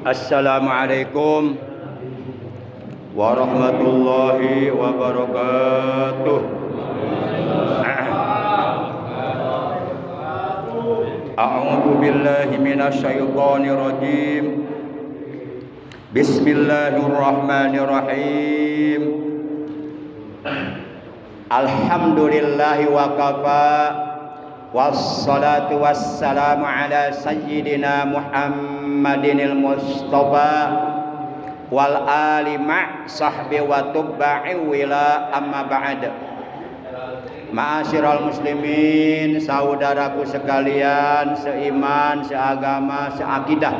Assalamualaikum warahmatullahi wabarakatuh. A'udzu billahi minasy syaithanir rajim. Bismillahirrahmanirrahim. Alhamdulillahi wa kafa. Wassalatu wassalamu ala sayyidina Muhammadinil Mustafa wal ali ma' sahbi wa tubba'i wila amma ba'd. Ma'asyiral muslimin, saudaraku sekalian, seiman, seagama, seakidah,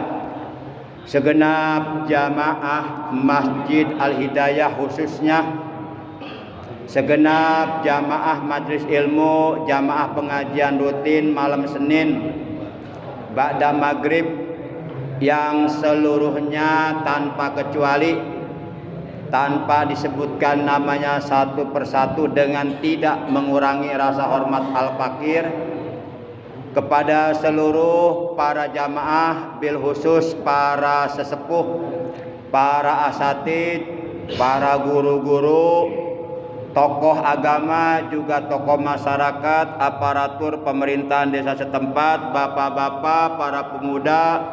segenap jamaah Masjid Al-Hidayah khususnya, segenap jamaah majelis ilmu, jamaah pengajian rutin malam Senin ba'da maghrib yang seluruhnya tanpa kecuali, tanpa disebutkan namanya satu persatu dengan tidak mengurangi rasa hormat al-fakir kepada seluruh para jamaah, bil khusus para sesepuh, para asatid, para guru-guru, tokoh agama, juga tokoh masyarakat, aparatur pemerintahan desa setempat, bapak-bapak, para pemuda,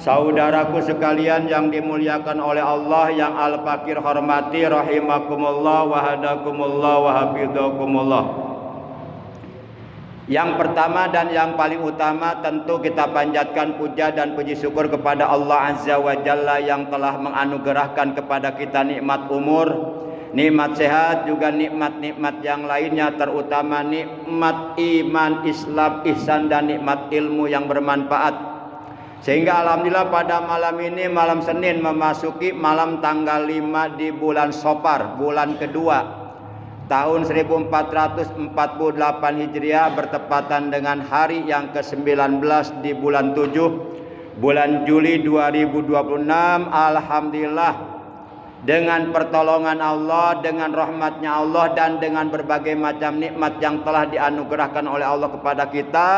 saudaraku sekalian yang dimuliakan oleh Allah, yang al-fakir hormati, rahimakumullah wa hadakumullah wa hafidhakumullah. Yang pertama dan yang paling utama tentu kita panjatkan puja dan puji syukur kepada Allah Azza wa Jalla yang telah menganugerahkan kepada kita nikmat umur, nikmat sehat, juga nikmat-nikmat yang lainnya, terutama nikmat iman, Islam, ihsan, dan nikmat ilmu yang bermanfaat. Sehingga alhamdulillah pada malam ini, malam Senin, memasuki malam tanggal 5 di bulan Safar, bulan kedua tahun 1448 Hijriah, bertepatan dengan hari yang ke-19 di bulan 7 bulan Juli 2026. Alhamdulillah, dengan pertolongan Allah, dengan rahmatnya Allah, dan dengan berbagai macam nikmat yang telah dianugerahkan oleh Allah kepada kita,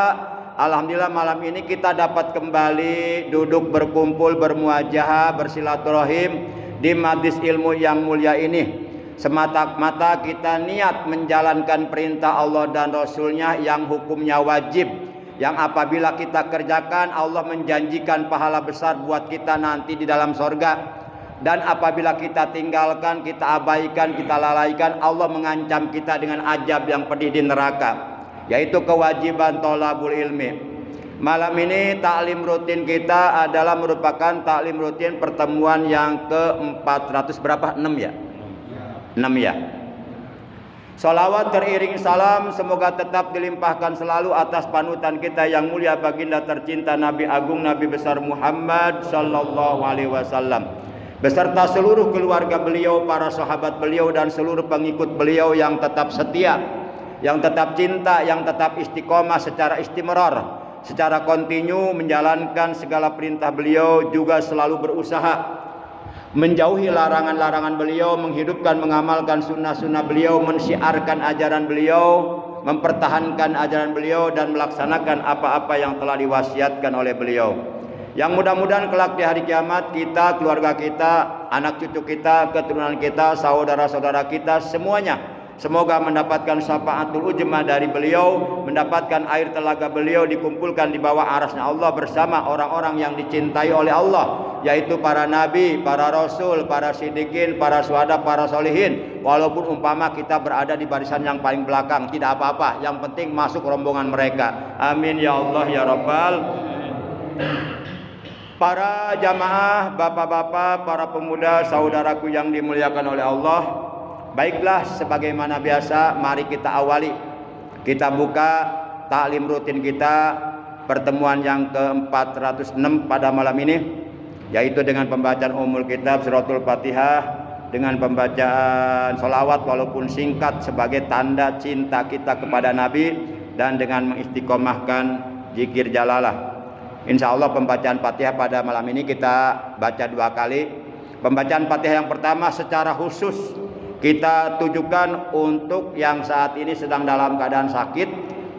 alhamdulillah malam ini kita dapat kembali duduk berkumpul, bermuajahah, bersilaturahim di majlis ilmu yang mulia ini. Semata-mata kita niat menjalankan perintah Allah dan Rasulnya yang hukumnya wajib, yang apabila kita kerjakan Allah menjanjikan pahala besar buat kita nanti di dalam sorga. Dan apabila kita tinggalkan, kita abaikan, kita lalaikan, Allah mengancam kita dengan azab yang pedih di neraka, yaitu kewajiban thalabul ilmi. Malam ini taklim rutin kita adalah merupakan taklim rutin pertemuan yang ke-400 berapa? 6 ya? 6 ya. Salawat teriring salam semoga tetap dilimpahkan selalu atas panutan kita yang mulia, baginda tercinta Nabi Agung, Nabi besar Muhammad sallallahu alaihi wasallam, beserta seluruh keluarga beliau, para sahabat beliau, dan seluruh pengikut beliau yang tetap setia, yang tetap cinta, yang tetap istiqomah secara istimrar, secara kontinu menjalankan segala perintah beliau, juga selalu berusaha menjauhi larangan-larangan beliau, menghidupkan, mengamalkan sunnah-sunnah beliau, mensyiarkan ajaran beliau, mempertahankan ajaran beliau, dan melaksanakan apa-apa yang telah diwasiatkan oleh beliau. Yang mudah-mudahan kelak di hari kiamat kita, keluarga kita, anak cucu kita, keturunan kita, saudara-saudara kita semuanya semoga mendapatkan syafaatul ujmah dari beliau, mendapatkan air telaga beliau, dikumpulkan di bawah arasnya Allah bersama orang-orang yang dicintai oleh Allah, yaitu para nabi, para rasul, para siddiqin, para syuhada, para solihin. Walaupun umpama kita berada di barisan yang paling belakang, tidak apa-apa, yang penting masuk rombongan mereka. Amin ya Allah ya Rabbal. Para jamaah, bapak-bapak, para pemuda, saudaraku yang dimuliakan oleh Allah, baiklah, sebagaimana biasa, mari kita awali, kita buka taklim rutin kita, pertemuan yang ke-406 pada malam ini, yaitu dengan pembacaan Ummul Kitab Suratul Fatihah, dengan pembacaan sholawat walaupun singkat sebagai tanda cinta kita kepada Nabi, dan dengan mengistiqomahkan zikir jalalah. Insya Allah pembacaan Fatihah pada malam ini kita baca 2 kali. Pembacaan Fatihah yang pertama secara khusus kita tujukan untuk yang saat ini sedang dalam keadaan sakit,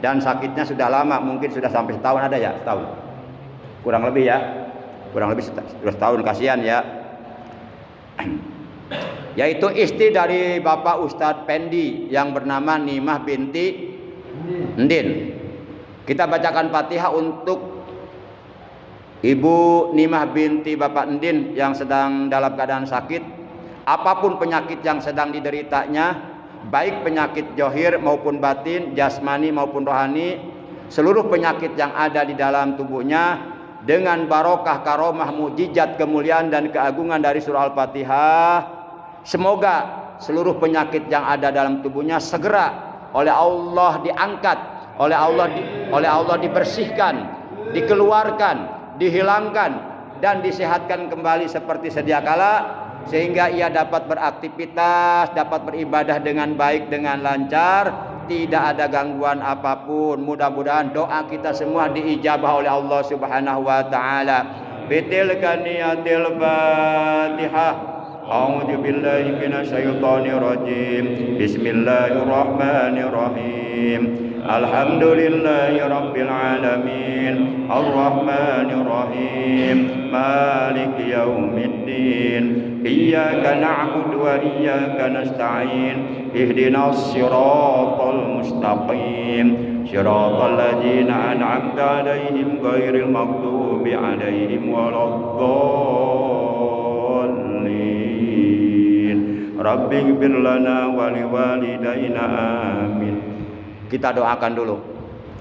dan sakitnya sudah lama, mungkin sudah sampai setahun, ada ya? Setahun. kurang lebih ya, kurang lebih 11 tahun, kasihan ya. Yaitu istri dari Bapak Ustadz Pendi yang bernama Nimah binti Ndin. Kita bacakan Fatihah untuk Ibu Nimah binti Bapak Ndin yang sedang dalam keadaan sakit. Apapun penyakit yang sedang dideritanya, baik penyakit johir maupun batin, jasmani maupun rohani, seluruh penyakit yang ada di dalam tubuhnya, dengan barokah karomah mujizat kemuliaan dan keagungan dari surah Al-Fatihah, semoga seluruh penyakit yang ada dalam tubuhnya segera oleh Allah diangkat, oleh Allah dibersihkan, dikeluarkan, dihilangkan dan disehatkan kembali seperti sedia kala, sehingga ia dapat beraktivitas, dapat beribadah dengan baik, dengan lancar, tidak ada gangguan apapun. Mudah-mudahan doa kita semua diijabah oleh Allah Subhanahu wa taala. Bitilka niyatil Fatihah. A'udzu billahi minasyaitonir rajim. Bismillahirrahmanirrahim. Alhamdulillahi rabbil alamin. Arrahmanir rahim. Maliki yaumiddin. Iyyaka na'budu wa iyyaka nasta'in. Ihdinas siratal mustaqim. Siratal ladzina an'amta 'alaihim ghairil maghdubi 'alaihim waladdallin. Rabbi ighfir lana wa liwalidayna amin. Kita doakan dulu.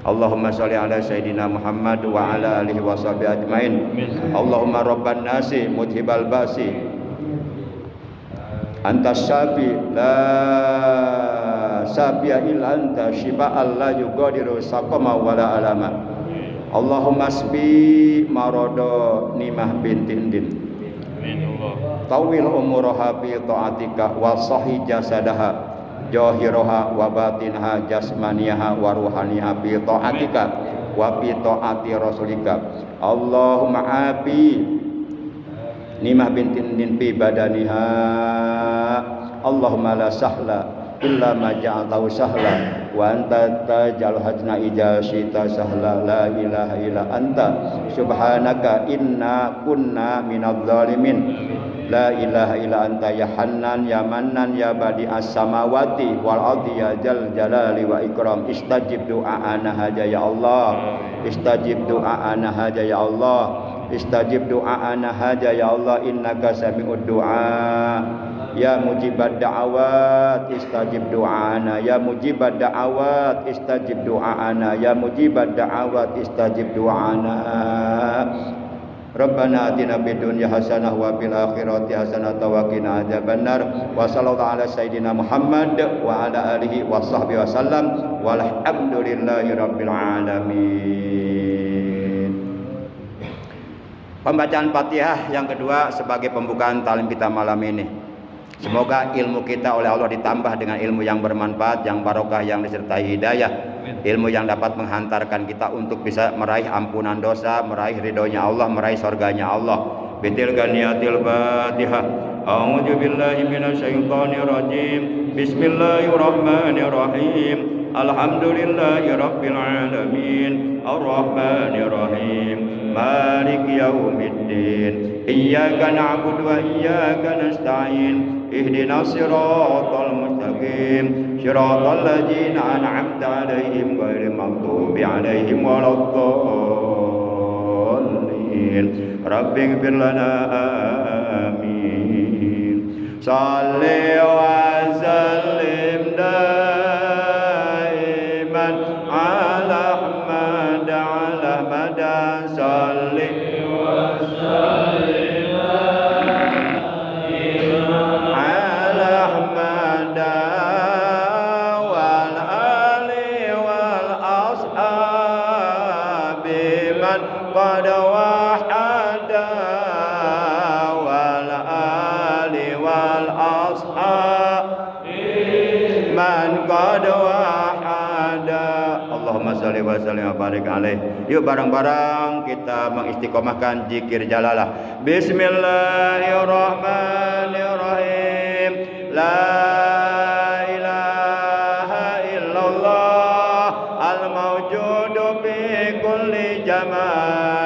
Allahumma sholli ala sayyidina Muhammad wa ala alihi washabihi ajmain. Allahumma rabban nasi mudhibal basi anta syafi la syafi'a illa anta shifa'an la yughadiru saqama wa la alama. Allahumma asbi marada Nimah binti Ndin. Tawil umuraha fi ta'atika wa sahih jasadaha jahiraha wa batinha jasmaniha wa ruhaniha fi ta'atika wa fi ta'ati rasulika. Allahumma afi Nimah binti Ndin fi badaniha. Allahumma la sahla illa ma ja'altahu sahla wa anta taj'al hazna idza syi'ta sahla. La ilaha illa anta subhanaka inna kunna minadh dhalimin. La ilaha illa anta ya Hannan ya Mannan ya Badi'as samawati wal ardi ya Jal jalali wa ikram. Istajib du'aana haja ya Allah. Istajib du'aana haja ya Allah. Istajib du'aana haja ya Allah. Innaka sami'ud du'a ya mujibad da'awat. Istajib du'aana ya mujibad da'awat. Istajib du'aana ya mujibad da'awat. Istajib du'aana. Rabbana atina fid dunya hasanah wa fil akhirati hasanah wa qina adzabannar. Wa sallallahu ala sayyidina Muhammad wa ala alihi wa sahbihi wasallam. Walhamdulillahi rabbil alamin. Pembacaan Fatihah yang kedua sebagai pembukaan talim kita malam ini. Semoga ilmu kita oleh Allah ditambah dengan ilmu yang bermanfaat, yang barokah, yang disertai hidayah. Ilmu yang dapat menghantarkan kita untuk bisa meraih ampunan dosa, meraih ridhonya Allah, meraih surganya Allah. Bitilka niyatil Fatihah. A'udzu billahi minasyaitonir rajim. Bismillahirrahmanirrahim. Alhamdulillahi rabbil alamin. Arrahmanir rahim. Maliki yaumiddin. Iyyaka na'budu wa iyyaka nasta'in. Ihdinas siratal mustaqim. Siratal ladzina an'amta 'alaihim ghairil maghdubi 'alaihim waladdallin. Rabbi ighfir lana amin. Shalli wa sallim daiman ala Ahmad ala mada. Shalli wa sallim ala Ahmad wal ali wal ashabi man qad wahada wal ali wal ashabi man qad wahada. Allahumma shalli wa sallim wa barik alaih. Yuk bareng-bareng kita mengistiqomahkan zikir jalalah. Bismillahirrahmanirrahim. La ilaha illallah al-mawjudu fi kulli zaman.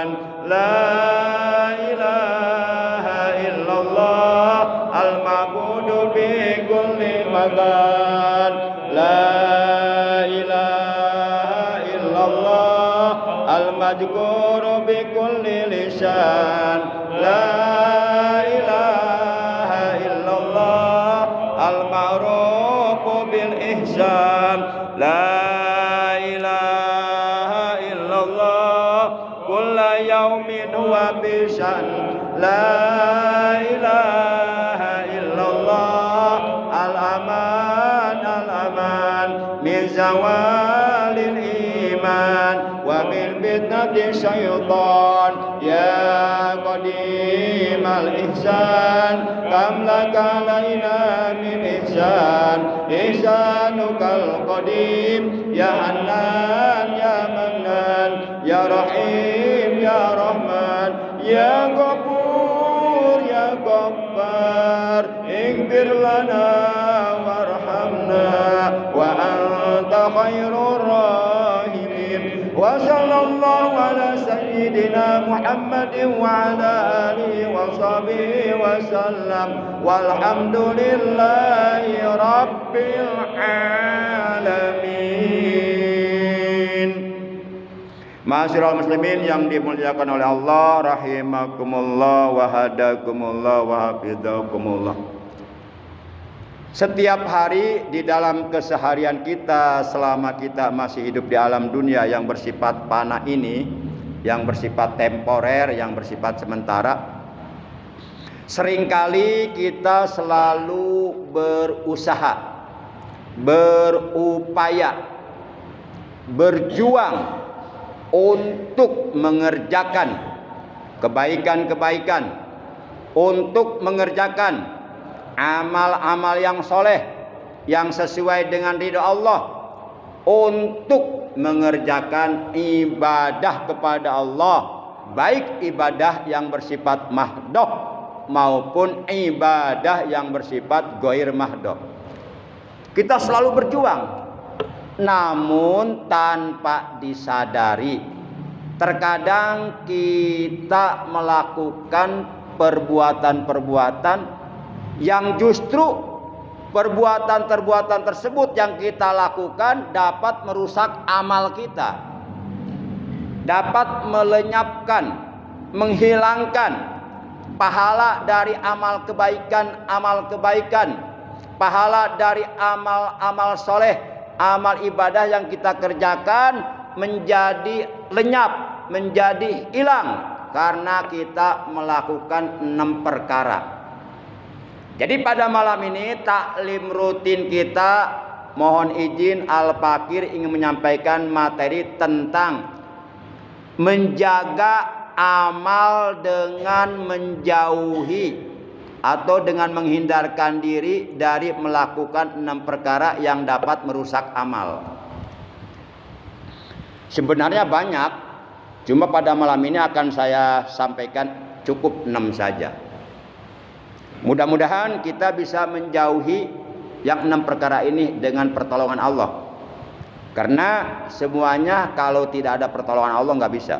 La ilaha illallah al-ma'budu bi kulli makan. La ilaha illallah al-madhkuru bi kulli lisan. La ilaha illallah al-ma'rufu bil ihsan. La ilaha illallah kulla yaumin huwa bisan. La ilaha illallah al-aman al-aman min zawalil iman wa min fitnati syaitan. Ya qadimal ihsan kam laka laina min ihsan ihsanukal qadim. Ya Hanan ya Mannan ya Rahim ya Rahman ya Ghafur ya Ghaffar ighfir lana warhamna wa anta khairur rahimin. Wa sallallahu ala sayyidina Muhammadin wa ala alihi wa sahbihi wa sallam walhamdulillahi rabbil alamin. Ma'asyiral muslimin yang dimuliakan oleh Allah, rahimakumullah wa hadakumullah wa hafizakumullah. Setiap hari di dalam keseharian kita selama kita masih hidup di alam dunia yang bersifat fana ini, yang bersifat temporer, yang bersifat sementara, seringkali kita selalu berusaha, berupaya, berjuang untuk mengerjakan kebaikan-kebaikan, untuk mengerjakan amal-amal yang soleh, yang sesuai dengan ridha Allah, untuk mengerjakan ibadah kepada Allah, baik ibadah yang bersifat mahdoh maupun ibadah yang bersifat ghair mahdoh. Kita selalu berjuang, namun tanpa disadari terkadang kita melakukan perbuatan-perbuatan yang justru perbuatan-perbuatan tersebut yang kita lakukan dapat merusak amal kita, dapat melenyapkan, menghilangkan pahala dari amal kebaikan, pahala dari amal-amal soleh, amal ibadah yang kita kerjakan menjadi lenyap, menjadi hilang karena kita melakukan 6 perkara. Jadi pada malam ini taklim rutin kita, mohon izin Al-Fakir ingin menyampaikan materi tentang menjaga amal dengan menjauhi atau dengan menghindarkan diri dari melakukan 6 perkara yang dapat merusak amal. Sebenarnya banyak, cuma pada malam ini akan saya sampaikan cukup 6 saja. Mudah-mudahan kita bisa menjauhi yang 6 perkara ini dengan pertolongan Allah. Karena semuanya kalau tidak ada pertolongan Allah nggak bisa.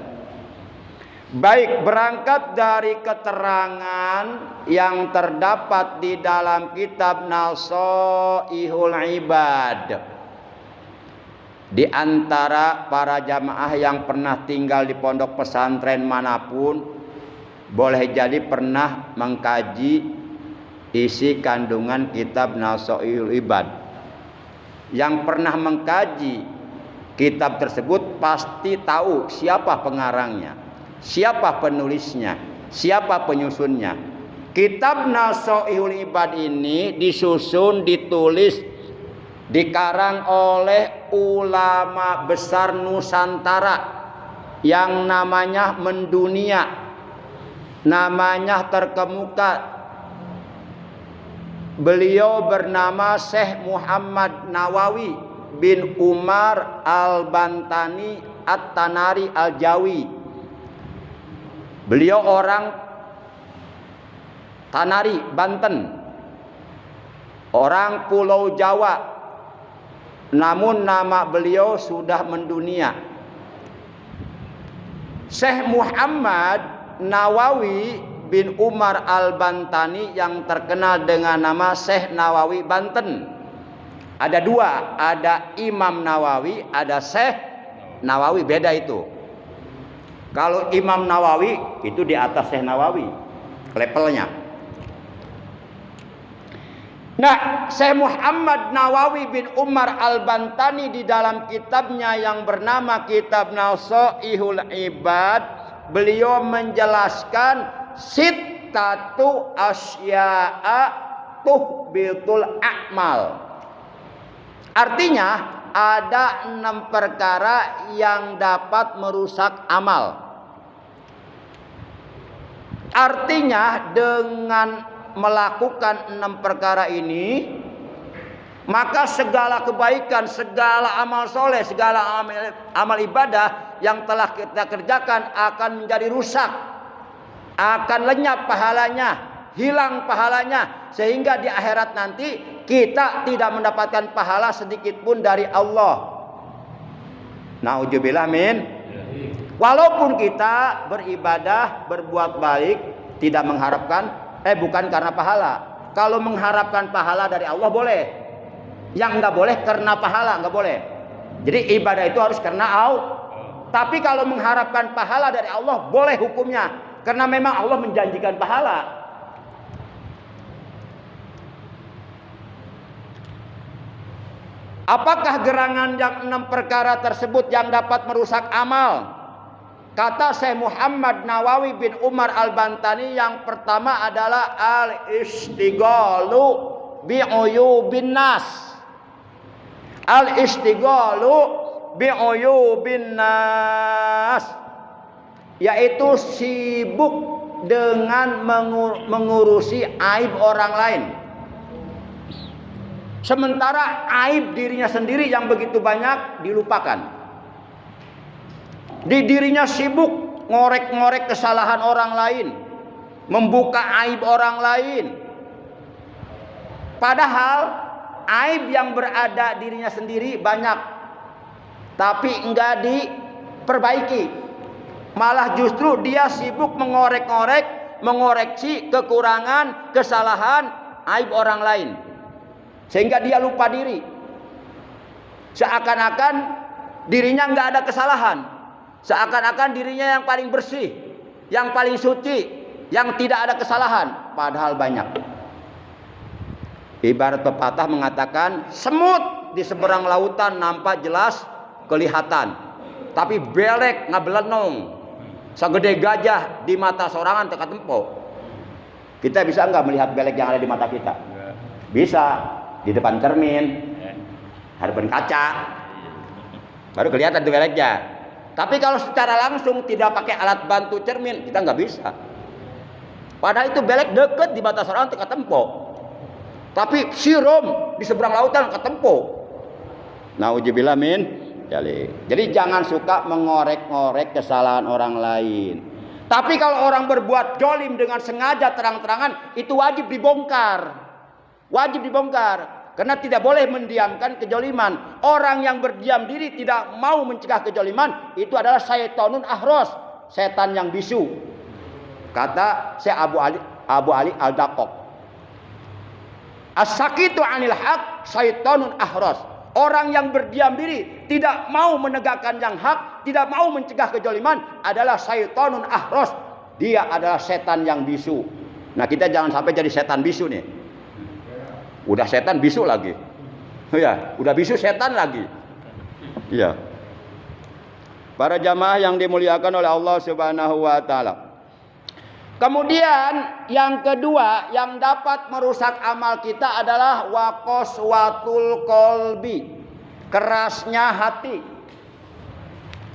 Baik, berangkat dari keterangan yang terdapat di dalam kitab Nasaihul Ibad. Di antara para jamaah yang pernah tinggal di pondok pesantren manapun, boleh jadi pernah mengkaji isi kandungan kitab Nasaihul Ibad. Yang pernah mengkaji kitab tersebut pasti tahu siapa pengarangnya, siapa penulisnya, siapa penyusunnya. Kitab Nasaihul Ibad ini disusun, ditulis, dikarang oleh ulama besar Nusantara yang namanya mendunia, namanya terkemuka. Beliau bernama Syekh Muhammad Nawawi bin Umar Al-Bantani At-Tanari Al-Jawi. Beliau orang Tanari, Banten, orang Pulau Jawa, namun nama beliau sudah mendunia. Syekh Muhammad Nawawi bin Umar Al-Bantani yang terkenal dengan nama Syekh Nawawi Banten. Ada dua, ada Imam Nawawi, ada Syekh Nawawi, beda itu. Kalau Imam Nawawi itu di atas Syekh Nawawi levelnya. Nah, Syekh Muhammad Nawawi bin Umar Al-Bantani di dalam kitabnya yang bernama Kitab Nasaihul Ibad, beliau menjelaskan sittatu asya'a tuhbitul a'mal. Artinya ada 6 perkara yang dapat merusak amal. Artinya dengan melakukan 6 perkara ini, maka segala kebaikan, segala amal soleh, segala amal ibadah yang telah kita kerjakan akan menjadi rusak, akan lenyap pahalanya, hilang pahalanya, sehingga di akhirat nanti kita tidak mendapatkan pahala sedikit pun dari Allah. Nauzubillah min. Walaupun kita beribadah, berbuat baik, tidak mengharapkan bukan karena pahala. Kalau mengharapkan pahala dari Allah boleh. Yang nggak boleh karena pahala, nggak boleh. Jadi ibadah itu harus karena Allah. Tapi kalau mengharapkan pahala dari Allah boleh hukumnya, karena memang Allah menjanjikan pahala. Apakah gerangan yang 6 perkara tersebut yang dapat merusak amal? Kata Syekh Muhammad Nawawi bin Umar Al-Bantani, yang pertama adalah al-istighalu bi'uyubin nas. Al-istighalu bi'uyubin nas, yaitu sibuk dengan mengurusi aib orang lain. Sementara aib dirinya sendiri yang begitu banyak dilupakan. Di dirinya sibuk ngorek-ngorek kesalahan orang lain, membuka aib orang lain. Padahal aib yang berada dirinya sendiri banyak, tapi enggak diperbaiki. Malah justru dia sibuk mengorek-ngorek, mengoreksi kekurangan, kesalahan, aib orang lain. Sehingga dia lupa diri. Seakan-akan dirinya enggak ada kesalahan. Seakan-akan dirinya yang paling bersih, yang paling suci, yang tidak ada kesalahan, padahal banyak. Ibarat pepatah mengatakan, semut di seberang lautan nampak jelas kelihatan, tapi belek ngabelenong segede gajah di mata sorangan teka tempo. Kita bisa enggak melihat belek yang ada di mata kita? Bisa, di depan cermin, hadapan kaca, baru kelihatan tuh beleknya. Tapi kalau secara langsung tidak pakai alat bantu cermin, kita nggak bisa. Padahal itu belek deket di batas orang teka tempo. Tapi sirom di seberang lautan ke tempo. Nauzubillah min. Jadi jangan suka mengorek-ngorek kesalahan orang lain. Tapi kalau orang berbuat zalim dengan sengaja terang-terangan, itu wajib dibongkar. Wajib dibongkar. Karena tidak boleh mendiamkan kezaliman. Orang yang berdiam diri tidak mau mencegah kezaliman, itu adalah syaitonun ahros, setan yang bisu. Kata Syekh Abu Ali Al-Daqaq. As-sakitu 'anil haq syaitonun ahros. Orang yang berdiam diri, tidak mau menegakkan yang hak, tidak mau mencegah kezaliman, adalah syaitonun ahros. Dia adalah setan yang bisu. Nah, kita jangan sampai jadi setan bisu nih. Udah setan bisu lagi. Ya, udah bisu setan lagi. Iya. Para jamaah yang dimuliakan oleh Allah Subhanahu wa taala. Kemudian yang kedua yang dapat merusak amal kita adalah waqaswatul qalbi. Kerasnya hati.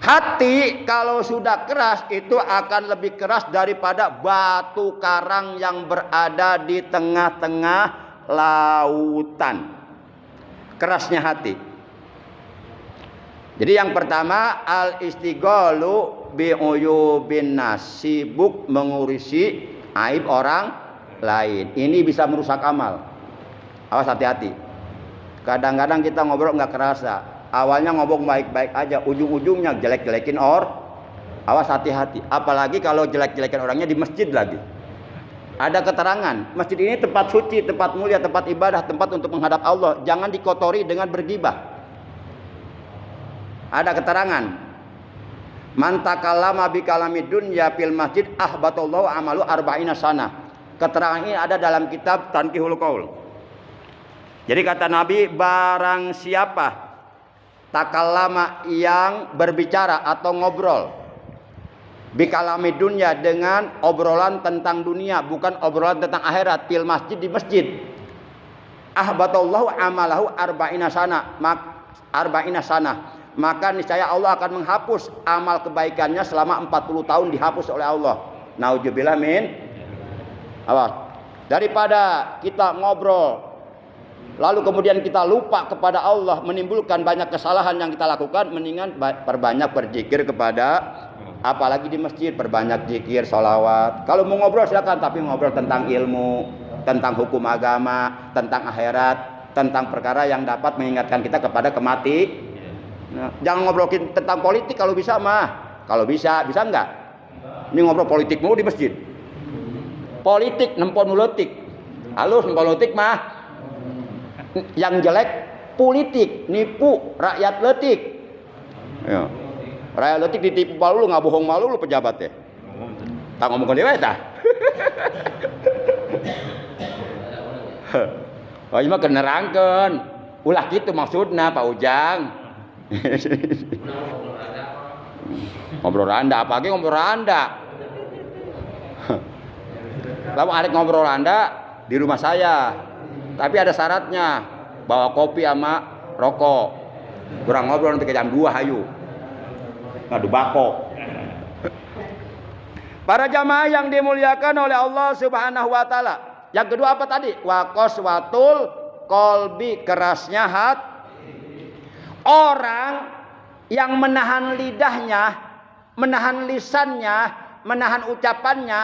Hati kalau sudah keras itu akan lebih keras daripada batu karang yang berada di tengah-tengah lautan. Kerasnya hati. Jadi yang pertama al-istighalu bi'uyubin nas, sibuk mengurusi aib orang lain. Ini bisa merusak amal. Awas hati-hati. Kadang-kadang kita ngobrol nggak kerasa. Awalnya ngomong baik-baik aja, ujung-ujungnya jelek-jelekin Awas hati-hati. Apalagi kalau jelek-jelekan orangnya di masjid lagi. Ada keterangan, masjid ini tempat suci, tempat mulia, tempat ibadah, tempat untuk menghadap Allah. Jangan dikotori dengan bergibah. Ada keterangan. Man takallama bi kalamid dunya fil masjid ahbatallahu amalu arba'ina sana. Keterangan ini ada dalam kitab Tanqihul Qaul. Jadi kata Nabi, barang siapa takallama yang berbicara atau ngobrol bikalami dunya dengan obrolan tentang dunia, bukan obrolan tentang akhirat, fil masjid, di masjid, ahbatallahu amalahu arba'ina sana, maka niscaya Allah akan menghapus amal kebaikannya selama 40 tahun, dihapus oleh Allah. Nauzubillah min. Awas. Daripada kita ngobrol lalu kemudian kita lupa kepada Allah, menimbulkan banyak kesalahan yang kita lakukan, mendingan perbanyak berzikir kepada, apalagi di masjid, perbanyak zikir, sholawat. Kalau mau ngobrol silakan, tapi ngobrol tentang ilmu, tentang hukum agama, tentang akhirat, tentang perkara yang dapat mengingatkan kita kepada kematian. Nah, jangan ngobrolin tentang politik kalau bisa mah. Kalau bisa enggak? Ini ngobrol politik mulu di masjid. Politik nempon uletik. Halus nempon uletik mah. Yang jelek politik, nipu rakyat letik. Ya. Rakyat letik ditipu malu, nggak bohong malu lu pejabat ya. Tak ngomong ke dewa tah. Oh ini mah kenerangkeun. Ulah kitu maksudna Pak Ujang. Ngobrol randa, apa lagi ngobrol randa? Lalu arek ngobrol randa di rumah saya. Tapi ada syaratnya, bawa kopi sama rokok. Kurang ngobrol nanti ke jam 2 hayu. Ngadu bako. Para jamaah yang dimuliakan oleh Allah Subhanahu wa taala. Yang kedua apa tadi? Wa qaswatul qalbi, kerasnya hati. Orang yang menahan lidahnya, menahan lisannya, menahan ucapannya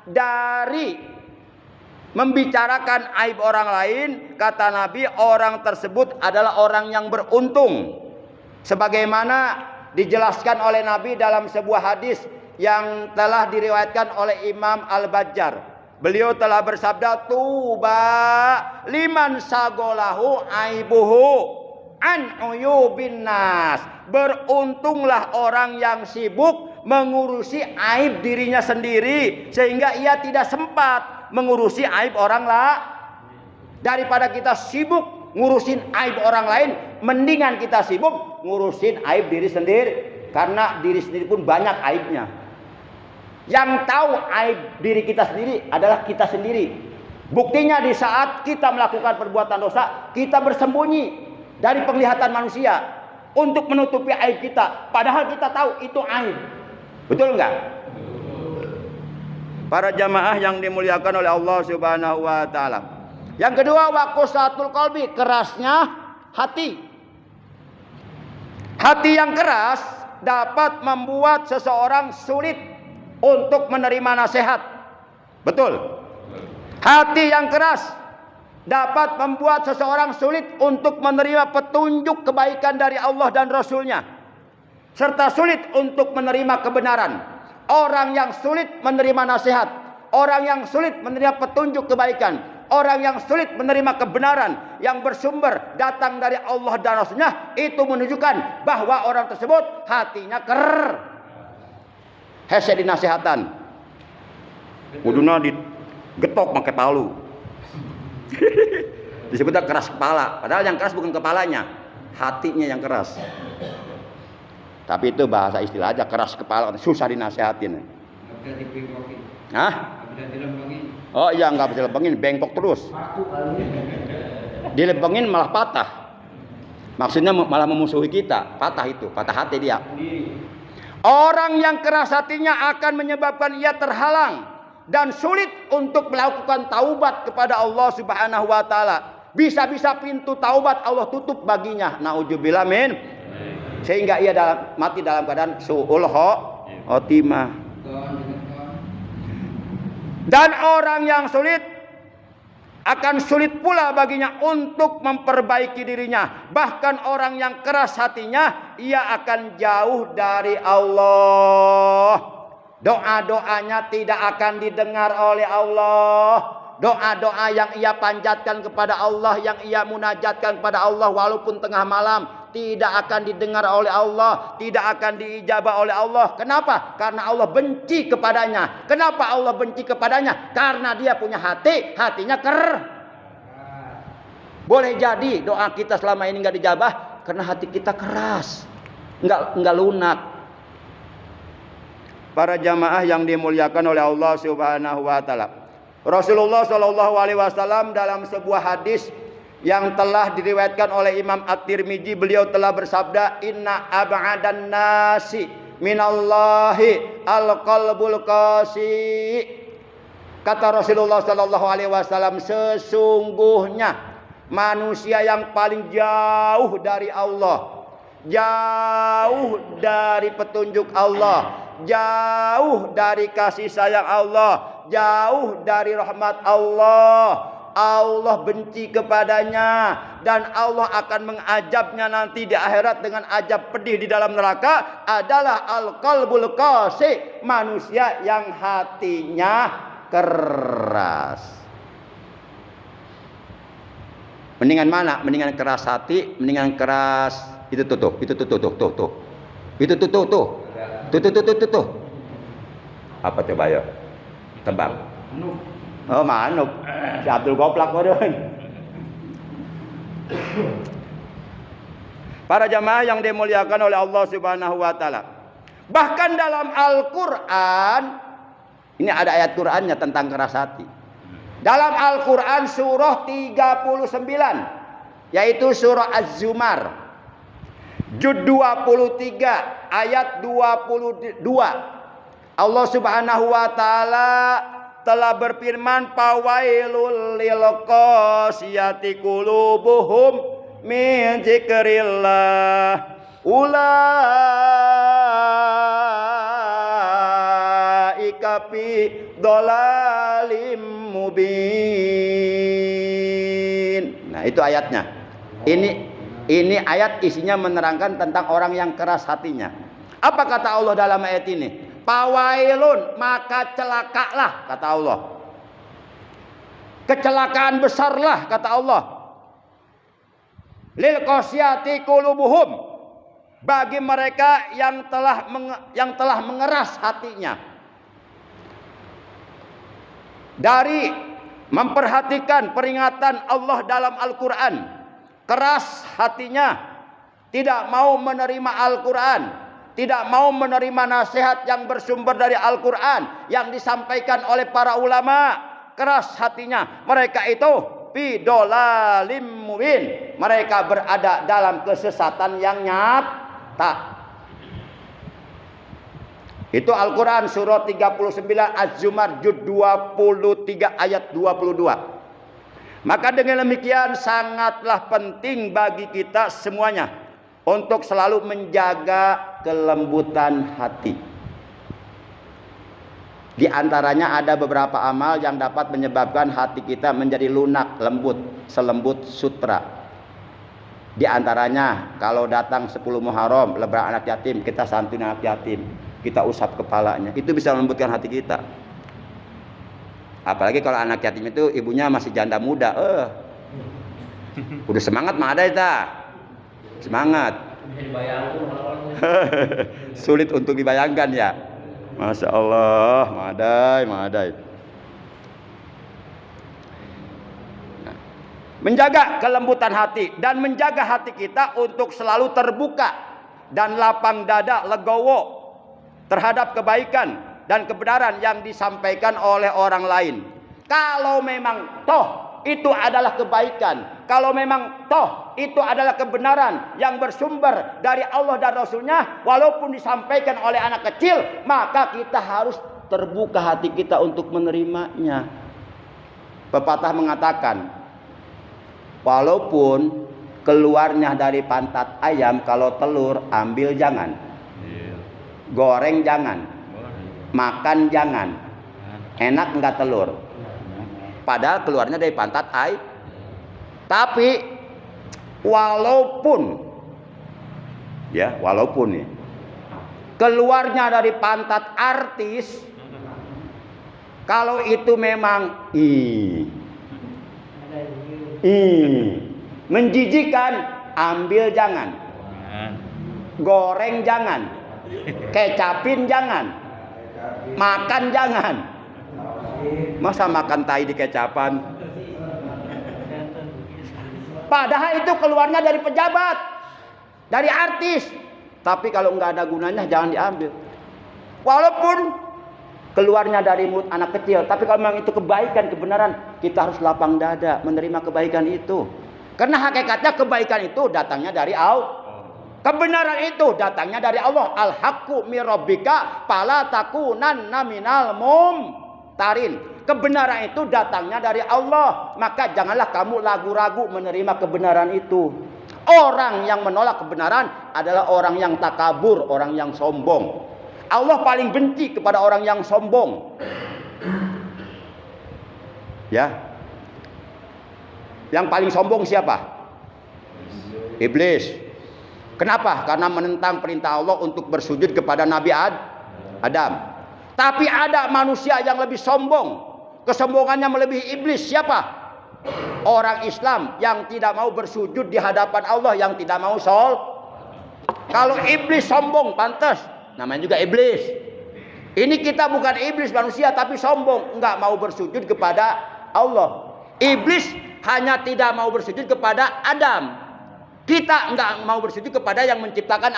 dari membicarakan aib orang lain, kata Nabi, orang tersebut adalah orang yang beruntung. Sebagaimana dijelaskan oleh Nabi dalam sebuah hadis yang telah diriwayatkan oleh Imam Al-Bajjar. Beliau telah bersabda, tuba liman sagolahu aibuhu an uyubin nas. Beruntunglah orang yang sibuk mengurusi aib dirinya sendiri, sehingga ia tidak sempat mengurusi aib orang lain. Daripada kita sibuk ngurusin aib orang lain, mendingan kita sibuk ngurusin aib diri sendiri. Karena diri sendiri pun banyak aibnya. Yang tahu aib diri kita sendiri adalah kita sendiri. Buktinya di saat kita melakukan perbuatan dosa, kita bersembunyi dari penglihatan manusia untuk menutupi aib kita, padahal kita tahu itu aib. Betul enggak? Para jamaah yang dimuliakan oleh Allah Subhanahu wa taala. Yang kedua, waqsatul qalbi, kerasnya hati. Hati yang keras dapat membuat seseorang sulit untuk menerima nasihat. Betul. Hati yang keras dapat membuat seseorang sulit untuk menerima petunjuk kebaikan dari Allah dan Rasul-Nya, serta sulit untuk menerima kebenaran. Orang yang sulit menerima nasihat, orang yang sulit menerima petunjuk kebaikan, orang yang sulit menerima kebenaran yang bersumber datang dari Allah dan Rasul-Nya, itu menunjukkan bahwa orang tersebut hatinya hese dinasihatan. Kuduna digetok pakai palu. Disebutnya keras kepala, padahal yang keras bukan kepalanya, hatinya yang keras. Tapi itu bahasa istilah aja, keras kepala, susah dinasihatin. Hah? Oh iya, nggak bisa dilempengin, bengkok terus. Dilempengin malah patah. Maksudnya malah memusuhi kita, patah itu, patah hati dia. Orang yang keras hatinya akan menyebabkan ia terhalang dan sulit untuk melakukan taubat kepada Allah Subhanahu wa taala. Bisa-bisa pintu taubat Allah tutup baginya. Nauzubillah min. Sehingga ia mati dalam keadaan su'ul khotimah. Dan orang yang sulit akan sulit pula baginya untuk memperbaiki dirinya. Bahkan orang yang keras hatinya ia akan jauh dari Allah. Doa-doanya tidak akan didengar oleh Allah. Doa-doa yang ia panjatkan kepada Allah, yang ia munajatkan kepada Allah walaupun tengah malam, tidak akan didengar oleh Allah, tidak akan diijabah oleh Allah. Kenapa? Karena Allah benci kepadanya. Kenapa Allah benci kepadanya? Karena dia punya hati, hatinya Boleh jadi doa kita selama ini nggak dijabah karena hati kita keras, nggak lunak. Para jamaah yang dimuliakan oleh Allah Subhanahu wa taala. Rasulullah Shallallahu alaihi wasallam dalam sebuah hadis yang telah diriwayatkan oleh Imam At-Tirmidzi, beliau telah bersabda, "Inna ab'adan nasi minallahi al-qalbul qasi." Kata Rasulullah Shallallahu alaihi wasallam, sesungguhnya manusia yang paling jauh dari Allah, jauh dari petunjuk Allah, jauh dari kasih sayang Allah, jauh dari rahmat Allah. Allah benci kepadanya dan Allah akan mengazabnya nanti di akhirat dengan azab pedih di dalam neraka adalah al-qalbul qasi, manusia yang hatinya keras. Mendingan mana? Mendingan keras hati, mendingan keras itu tuh. Apa coba ya? Tebak. Oh, manuk. Si Abdul Goplak modern. Para jamaah yang dimuliakan oleh Allah Subhanahu wa taala. Bahkan dalam Al-Qur'an, ini ada ayat Qur'annya tentang keras hati. Dalam Al-Qur'an surah 39, yaitu surah Az-Zumar, juz 23 ayat 22. Allah Subhanahu wa taala telah berfirman, "Fawailul lil qasiyati qulubuhum min dzikrillah ulaika fi dhalalim mubin." Nah, itu ayatnya. Ini ayat isinya menerangkan tentang orang yang keras hatinya. Apa kata Allah dalam ayat ini? Pawailun, maka celakalah, kata Allah. Kecelakaan besarlah, kata Allah. Lil qasyati qulubuhum, bagi mereka yang telah mengeras hatinya dari memperhatikan peringatan Allah dalam Al-Quran. Keras hatinya, tidak mau menerima Al-Quran, tidak mau menerima nasihat yang bersumber dari Al-Quran yang disampaikan oleh para ulama. Keras hatinya, mereka itu fi dhalalim mubin, mereka berada dalam kesesatan yang nyata. Itu Al-Quran surah 39 Az-Zumar juz 23 ayat 22. Maka dengan demikian sangatlah penting bagi kita semuanya untuk selalu menjaga kelembutan hati. Di antaranya ada beberapa amal yang dapat menyebabkan hati kita menjadi lunak, lembut, selembut sutra. Di antaranya kalau datang 10 Muharram, lebaran anak yatim, kita santuni anak yatim, kita usap kepalanya. Itu bisa melembutkan hati kita. Apalagi kalau anak yatim itu ibunya masih janda muda. Udah semangat mah ada itu. Semangat. Sulit untuk dibayangkan ya. Masya Allah, madai. Menjaga kelembutan hati dan menjaga hati kita untuk selalu terbuka dan lapang dada, legowo terhadap kebaikan dan kebenaran yang disampaikan oleh orang lain. Kalau memang toh itu adalah kebaikan, kalau memang toh itu adalah kebenaran yang bersumber dari Allah dan Rasulnya, walaupun disampaikan oleh anak kecil, maka kita harus terbuka hati kita untuk menerimanya. Pepatah mengatakan, walaupun keluarnya dari pantat ayam, kalau telur ambil jangan, goreng jangan, makan jangan, enak enggak telur, padahal keluarnya dari pantat ayam. Tapi walaupun Ya, walaupun nih keluarnya dari pantat artis, kalau itu memang menjijikan, ambil jangan. Goreng jangan. Kecapin jangan. Makan jangan. Masa makan tai di kecapan? Padahal itu keluarnya dari pejabat, dari artis. Tapi kalau nggak ada gunanya jangan diambil. Walaupun keluarnya dari mulut anak kecil, tapi kalau memang itu kebaikan, kebenaran, kita harus lapang dada menerima kebaikan itu. Karena hakikatnya kebaikan itu datangnya dari Allah. Kebenaran itu datangnya dari Allah. Al-haqqu mir rabbika fala takunanna minal mumtarin. Kebenaran itu datangnya dari Allah. Maka janganlah kamu ragu-ragu menerima kebenaran itu. Orang yang menolak kebenaran adalah orang yang takabur, orang yang sombong. Allah paling benci kepada orang yang sombong. Ya. Yang paling sombong siapa? Iblis. Kenapa? Karena menentang perintah Allah untuk bersujud kepada Nabi Adam. Tapi ada manusia yang lebih sombong. Kesombongannya melebihi iblis. Siapa? Orang Islam yang tidak mau bersujud di hadapan Allah, yang tidak mau Kalau iblis sombong, pantas namanya juga iblis. Ini kita bukan iblis manusia, tapi sombong, enggak mau bersujud kepada Allah. Iblis hanya tidak mau bersujud kepada Adam. Kita enggak mau bersujud kepada yang menciptakan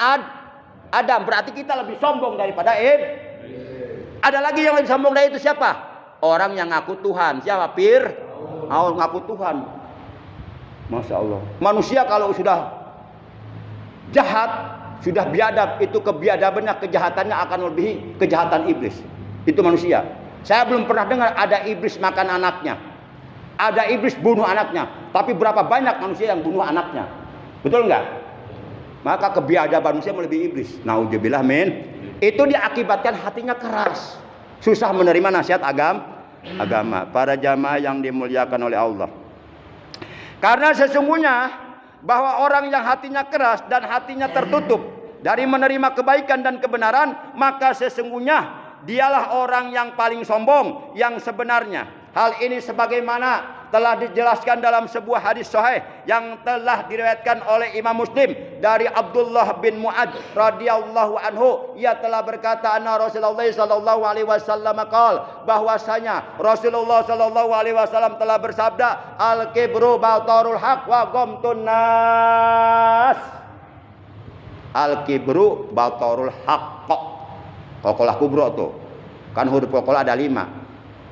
Adam. Berarti kita lebih sombong daripada Ada lagi yang lebih sombong dari itu siapa? Orang yang ngaku Tuhan. Siapa? Ngaku Tuhan. Masya Allah. Manusia kalau sudah jahat, sudah biadab, itu kebiadabannya, kejahatannya akan melebihi kejahatan iblis. Itu manusia. Saya belum pernah dengar ada iblis makan anaknya. Ada iblis bunuh anaknya. Tapi berapa banyak manusia yang bunuh anaknya? Betul enggak? Maka kebiadaban manusia melebihi iblis. Nauzubillah min. Itu diakibatkan hatinya keras. Susah menerima nasihat agama. Para jamaah yang dimuliakan oleh Allah. Karena sesungguhnya bahwa orang yang hatinya keras dan hatinya tertutup dari menerima kebaikan dan kebenaran, maka sesungguhnya dialah orang yang paling sombong yang sebenarnya. Hal ini sebagaimana telah dijelaskan dalam sebuah hadis sahih yang telah diriwayatkan oleh Imam Muslim dari Abdullah bin Mu'adz radhiyallahu anhu. Ia telah berkata, anna Rasulullah sallallahu alaihi wasallam qaal, bahwasanya Rasulullah sallallahu alaihi wasallam telah bersabda, al-kibru batarul haq wa ghamtun nas. Al-kibru batarul haq. Qoqolah kubro tuh. Kan huruf qoqolah ada 5.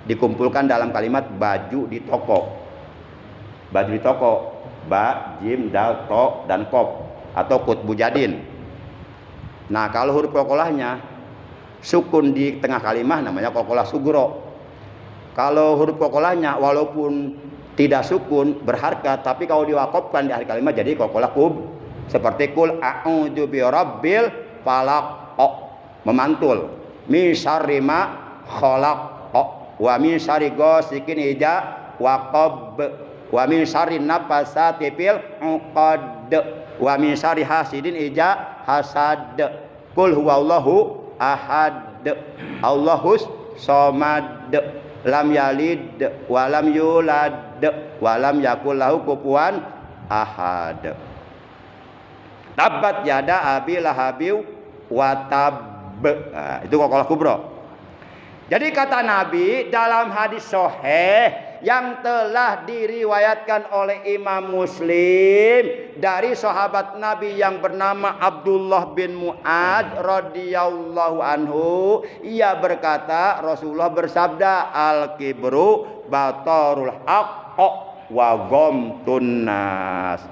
Dikumpulkan dalam kalimat baju di toko. Baju di toko, ba, jim, dal, to, dan kop atau kutbu jadin. Nah, kalau huruf kokolahnya sukun di tengah kalimat namanya kokolah sugro. Kalau huruf kokolahnya walaupun tidak sukun berharkat, tapi kalau diwakofkan di akhir kalimat jadi kokolah kub. Seperti kul a'udzu birabbil falaq, memantul. Min syarri ma khalaq, wa min syarri ghasikin idza waqab, wa min syarri nafasati fil 'uqad, wa min syarri hasidin idza hasad. Qul huwallahu ahad, Allahus samad, lam yalid wa lam yulad wa lam yakul lahu kufuwan ahad. Tabat yada abi lahabi wa tab. Nah, itu qoqolah kubro. Jadi kata Nabi dalam hadis sahih yang telah diriwayatkan oleh Imam Muslim dari sahabat Nabi yang bernama Abdullah bin Mu'adz radhiyallahu anhu, ia berkata, Rasulullah bersabda, al-kibru batarul haqq wa ghamtun nas.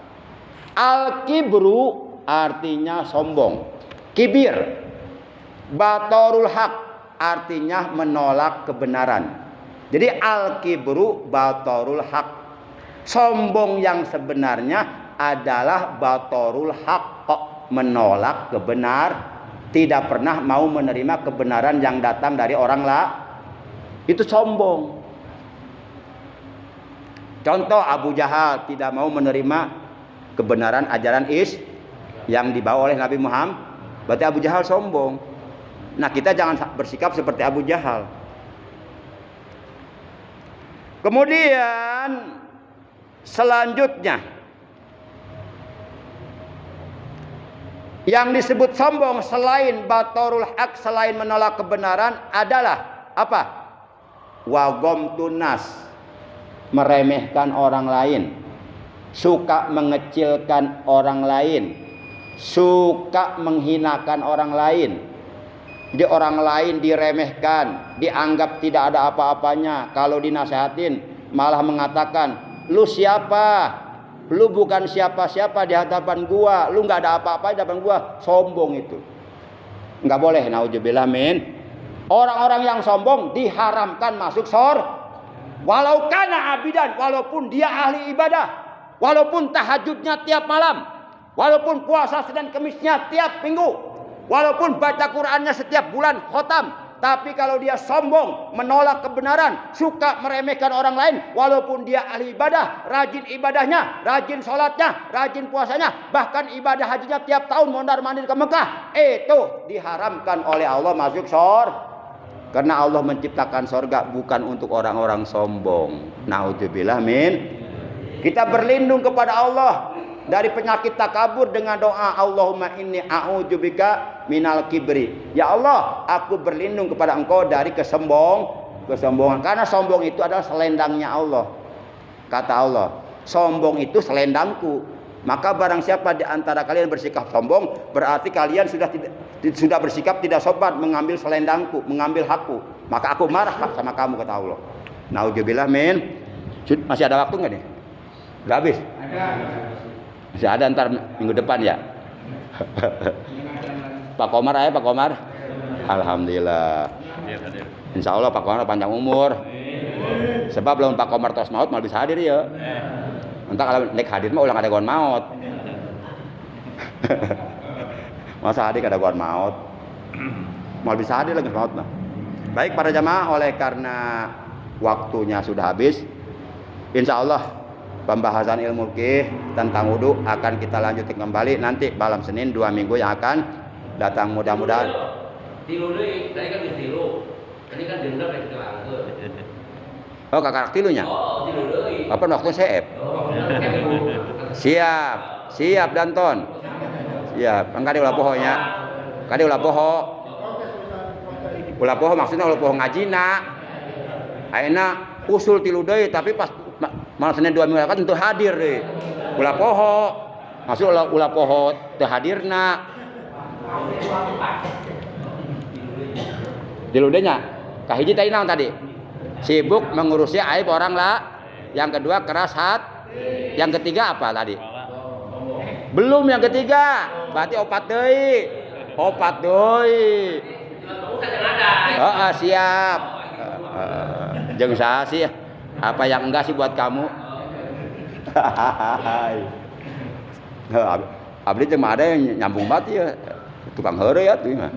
Al-kibru artinya sombong, kibir. Batarul haqq artinya menolak kebenaran. Jadi al-kibru batarul haq. Sombong yang sebenarnya adalah batarul haq, menolak tidak pernah mau menerima kebenaran yang datang dari orang lain. Itu sombong. Contoh Abu Jahal tidak mau menerima kebenaran ajaran yang dibawa oleh Nabi Muhammad. Berarti Abu Jahal sombong. Nah, kita jangan bersikap seperti Abu Jahal. Kemudian selanjutnya yang disebut sombong selain batorul haq, selain menolak kebenaran adalah apa? Wagomtun nas, meremehkan orang lain, suka mengecilkan orang lain, suka menghinakan orang lain. Jadi orang lain diremehkan, dianggap tidak ada apa-apanya. Kalau dinasehatin malah mengatakan, lu siapa? Lu bukan siapa-siapa di hadapan gua. Lu nggak ada apa-apa di hadapan gua. Sombong itu. Nggak boleh. Nauzubillah min. Orang-orang yang sombong diharamkan masuk surga. Walau kana abidan, walaupun dia ahli ibadah, walaupun tahajudnya tiap malam, walaupun puasa Senin Kemisnya tiap minggu, walaupun baca Qur'annya setiap bulan khotam, tapi kalau dia sombong, menolak kebenaran, suka meremehkan orang lain, walaupun dia ahli ibadah, rajin ibadahnya, rajin sholatnya, rajin puasanya, bahkan ibadah hajinya tiap tahun mondar-mandir ke Mekah, itu diharamkan oleh Allah masuk surga. Karena Allah menciptakan surga bukan untuk orang-orang sombong. Nauzubillah min. Kita berlindung kepada Allah dari penyakit takabur dengan doa Allahumma inni a'udzubika minal kibri. Ya Allah, aku berlindung kepada Engkau dari kesombongan. Karena sombong itu adalah selendangnya Allah. Kata Allah, sombong itu selendangku. Maka barang siapa di antara kalian bersikap sombong, berarti kalian sudah bersikap tidak sopan, mengambil selendangku, mengambil hakku. Maka aku marah sama kamu, kata Allah. Nauzubillah min. Masih ada waktu nggak nih? Nggak habis? Ada. Masih ada, ntar minggu depan ya. Pak Komar aja, Pak Komar. Alhamdulillah. Insya Allah Pak Komar panjang umur. Sebab belum Pak Komar tos maut mal bisa hadir ya. Entah kalau nek hadir mah ulang ada gon maut. Masa hadir ada gon maut. Mal bisa hadir lagi maut mah. Baik para jamaah, oleh karena waktunya sudah habis, insya Allah pembahasan ilmu fikih tentang wudu akan kita lanjutkan kembali nanti malam Senin 2 minggu yang akan datang, mudah-mudahan. Tilu deui, tadi kan geus tilu. Tadi kan dendam rek kelangkeun. Oh, kakak tilunya? Oh, tilu deui. Apa waktu seep? Siap Danton. Siap. Engkade ulah pohonya. Kade ulah poho. Ulah poho maksudnya ulah poho ngajina. Ayeuna usul tilu deui tapi pas malam Senin 2 minggu kan tentu hadir deh. Ulah poho. Maksud ulah poho teu hadirna. Tilu deui nya. Kahiji tadi naon tadi? Sibuk mengurusi aib orang lah. Yang kedua keras hati. Yang ketiga apa tadi? Belum yang ketiga. Berarti opat deui. Opat deui. Siap. Jeung saha sih? Apa yang enggak sih buat kamu? Abdi teh mah ada yang nyambung banget ya. Tukang heureuy ya tuh mah.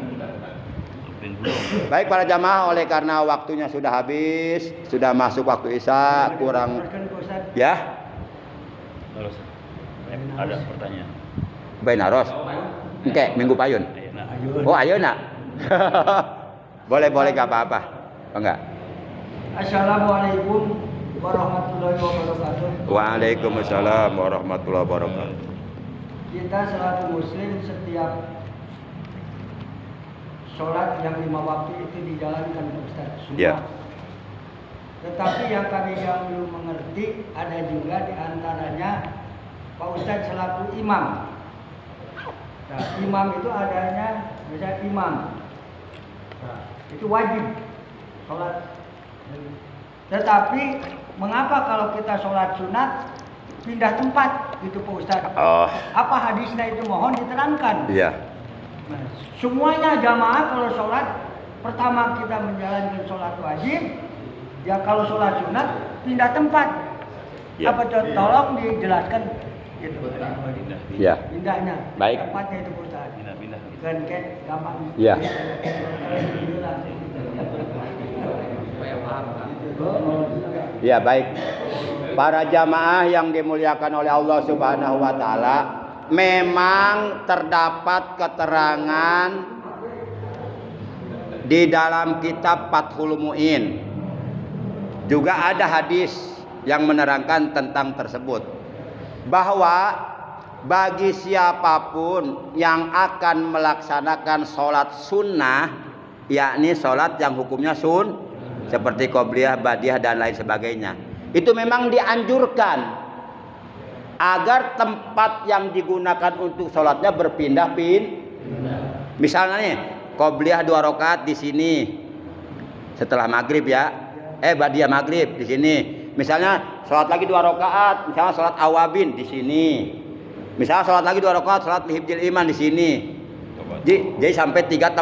Baik para jamaah, oleh karena waktunya sudah habis, sudah masuk waktu Isya kurang ya. Ada pertanyaan. Bae naros. Engke minggu payun. Oh, ayeuna. Boleh enggak apa-apa. Enggak. Assalamualaikum warahmatullahi wabarakatuh. Waalaikumsalam warahmatullahi wabarakatuh. Kita selaku muslim setiap sholat yang 5 waktu itu dijalankan Ustaz, semua. Ya. Tetapi yang kami yang belum mengerti ada juga di antaranya Pak Ustaz selaku imam. Nah, imam itu adanya misalnya imam. Nah, itu wajib sholat. Tetapi mengapa kalau kita sholat sunat pindah tempat gitu Pak Ustaz? Oh. Apa hadisnya itu, mohon diterangkan. Iya. Nah, semuanya jamaah kalau sholat pertama kita menjalankan sholat wajib, ya kalau sholat sunat pindah tempat. Ya. Apa tolong dijelaskan gitu. Ya. Pindahnya. Baik. Tempatnya itu Ustaz. Pindah. Kan kayak gampang. Ya. Ya, baik. Para jamaah yang dimuliakan oleh Allah Subhanahu wa taala, memang terdapat keterangan di dalam kitab Fathul Mu'in. Juga ada hadis yang menerangkan tentang tersebut, bahwa bagi siapapun yang akan melaksanakan sholat sunnah, yakni sholat yang hukumnya seperti qobliyah, badiah dan lain sebagainya, itu memang dianjurkan agar tempat yang digunakan untuk sholatnya berpindah-pindah. Misalnya nih, qobliyah 2 rakaat di sini setelah maghrib ya, badiah maghrib di sini. Misalnya sholat lagi 2 rakaat, misalnya sholat awabin di sini. Misalnya sholat lagi 2 rakaat, sholat lihibjil iman di sini. Jadi sampai 3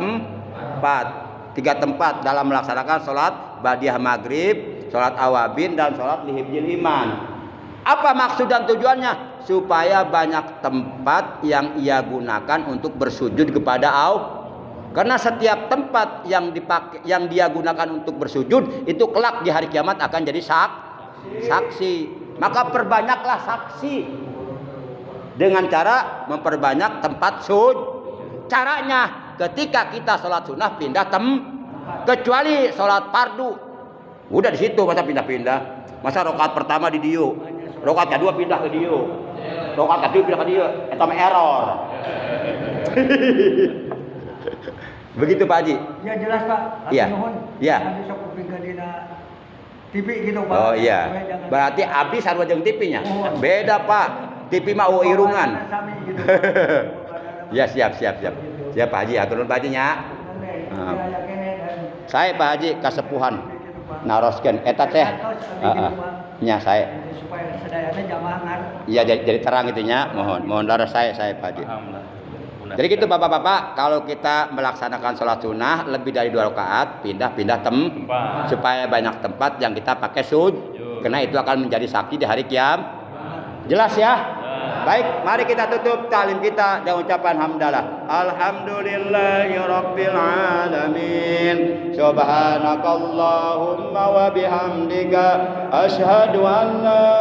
tempat dalam melaksanakan sholat badiah maghrib, sholat awabin dan sholat lihibjil iman. Apa maksud dan tujuannya? Supaya banyak tempat yang ia gunakan untuk bersujud kepada Allah. Karena setiap tempat yang dia gunakan untuk bersujud itu kelak di hari kiamat akan jadi saksi. Maka perbanyaklah saksi dengan cara memperbanyak tempat sujud. Caranya ketika kita sholat sunnah pindah kecuali sholat fardu. Udah di situ masa pindah-pindah. Masa rakaat pertama di dieu, rakaat kedua pindah ke dieu, rakaat ketiga pindah ke dieu, eta mah error. Begitu Pak Haji? Ya jelas Pak. Iya. Iya. TV gitu Pak. Oh iya. Berarti abdi sarua jeung TV-nya. Beda Pak. TV mah irungan. Gitu, Ya siap. Siap Pak Haji, atur nuhun Pak Haji nya. Saya Pak Haji kasepuhan naroskeun eta teh. Nya saya. Supaya sedayana jamaah ngar. Iya jadi terang itu nya. Mohon laras saya Pak Haji. Jadi gitu Bapak-bapak, kalau kita melaksanakan sholat sunnah lebih dari 2 rakaat, pindah-pindah tempat supaya banyak tempat yang kita pakai sujud. Karena itu akan menjadi saksi di hari kiamat. Jelas ya? Baik, mari kita tutup ta'lim kita dengan ucapan hamdalah. Alhamdulillahirabbil alamin. Subhanakallahumma wa bihamdika asyhadu an la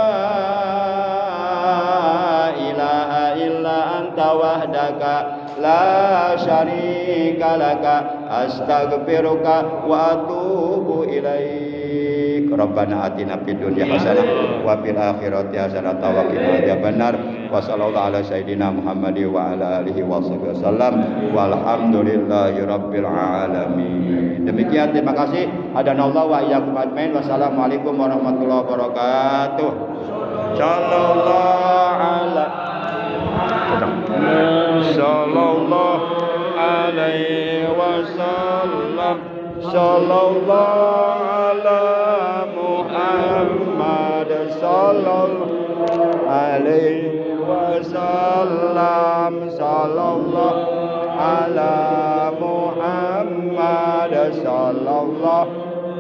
ilaha illa anta wahdaka la syarika laka astaghfiruka wa atubu ilaik. Rabbana atina fid dunya hasanah wa fil akhirati hasanah wa qina adzabannar. Wa sallallahu ala sayidina Muhammad wa ala alihi wasallam. Walhamdulillahi rabbil alamin. Demikian, terima kasih. Hadanallahu wa iyyakum ajmain. Wassalamualaikum warahmatullahi wabarakatuh. Sallallahu alaihi wasallam. Sallallahu ala Muhammad. Sallallahu alaihi wasallam. Sallallahu ala Muhammad. Sallallahu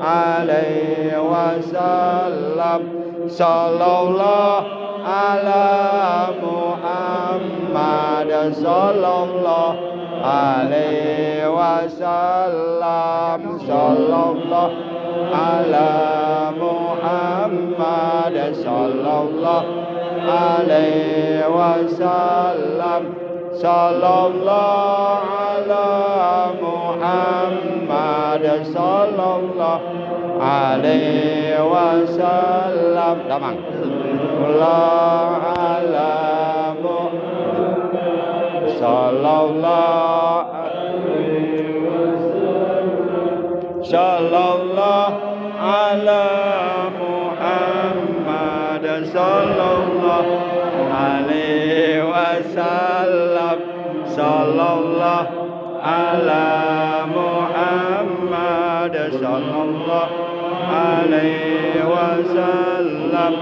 alaihi wasallam. Sallallahu ala Muhammad. Sallallahu alaihi wasallam. Sallallahu ala Muhammad. Sallallahu alaihi wasallam. Sallallahu ala Muhammad. Sallallahu alaihi wasallam. Damang. Sallallahu ala Muhammad. Sallallahu alaihi wasallam. Sallallahu ala Muhammad. Sallallahu alaihi wasallam. Sallallahu ala Muhammad. Sallallahu alaihi wasallam.